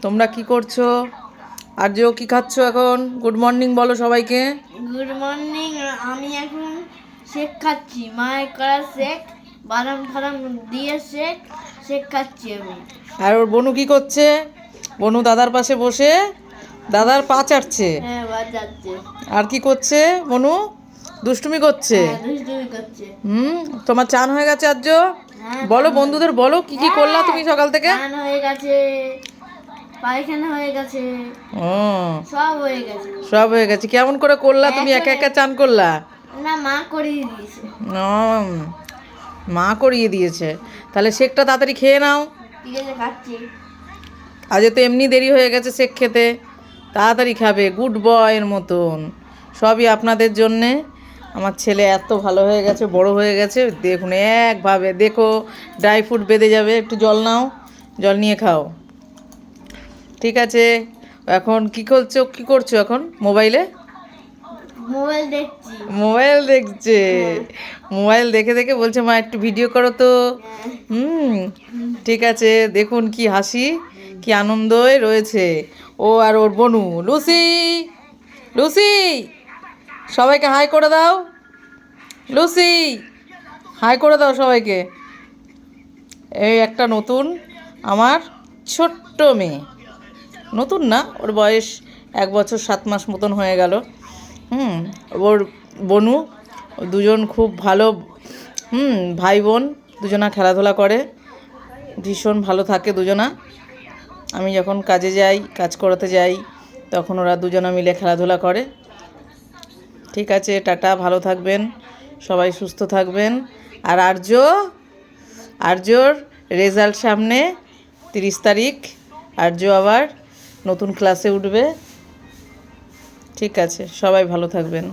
তোমরা কি করছো? আর্য কি খাচ্ছ এখন? গুড মর্নিং বলো সবাইকে। Good morning. আমি এখন শেক খাচ্ছি, মায়ের করা শেক, বাদাম ফাদাম দিয়ে শেক শেক খাচ্ছি আমি। আর ওর বনু কি করছে? বনু দাদার পাশে বসে দাদার পা চাটছে। হ্যাঁ, বাদ যাচ্ছে। আর কি করছে বনু? দুষ্টুমি করছে। হ্যাঁ, দুষ্টুমি করছে। তোমার চান হয়ে গেছে আর্য? হ্যাঁ, বলো চান বন্ধুদের বলো কি কি করলা তুমি সকাল থেকে? চান হয়ে গেছে, পায়খানা হয়ে গেছে, ও, সব হয়ে গেছে। সব হয়ে গেছে। কেমন করে করলা তুমি? একা একা চান করলা? না, মা করিয়ে দিয়েছে। ও, মা করিয়ে দিয়েছে। তাহলে শেকটা তাড়াতাড়ি খেয়ে নাও। ঠিক আছে, খাচ্ছি। আজ তো এমনি দেরি হয়ে গেছে শেক খেতে, তাড়াতাড়ি খাবে গুড বয়ের মতন। সবই আপনাদের জন্যে। আমার ছেলে এত ভালো হয়ে গেছে, বড় হয়ে গেছে, দেখুন একভাবে। দেখো ড্রাই ফ্রুট বেঁধে যাবে। একটু জল নাও, জল নিয়ে খাও। ঠিক আছে। এখন কি করছো এখন মোবাইলে? মোবাইল দেখছি। মোবাইল দেখছে। মোবাইল দেখে দেখে বলছে মা একটু ভিডিও করো তো। হুম, ঠিক আছে। দেখুন কি হাসি, কি আনন্দই রয়েছে ও আর ওর বনু। লুসি, লুসি, সবাইকে হাই করে দাও। লুসি, হাই করে দাও সবাইকে। এই একটা নতুন আমার ছোট্ট মেয়ে। নতুন না, ওর বয়স 1 বছর 7 মাস মতন হয়ে গেল। ওর বনু, দুজন খুব ভালো। ভাই বোন দুজনা খেলাধুলা করে, ভীষণ ভালো থাকে দুজনা। আমি যখন কাজে যাই, কাজ করাতে যাই, তখন ওরা দুজনা মিলে খেলাধুলা করে। ঠিক আছে, টাটা, ভালো থাকবেন সবাই, সুস্থ থাকবেন। আর আর্যর রেজাল্ট সামনে, 30 তারিখ আর্য আবার নতুন ক্লাসে উঠবে। ঠিক আছে, সবাই ভালো থাকবেন।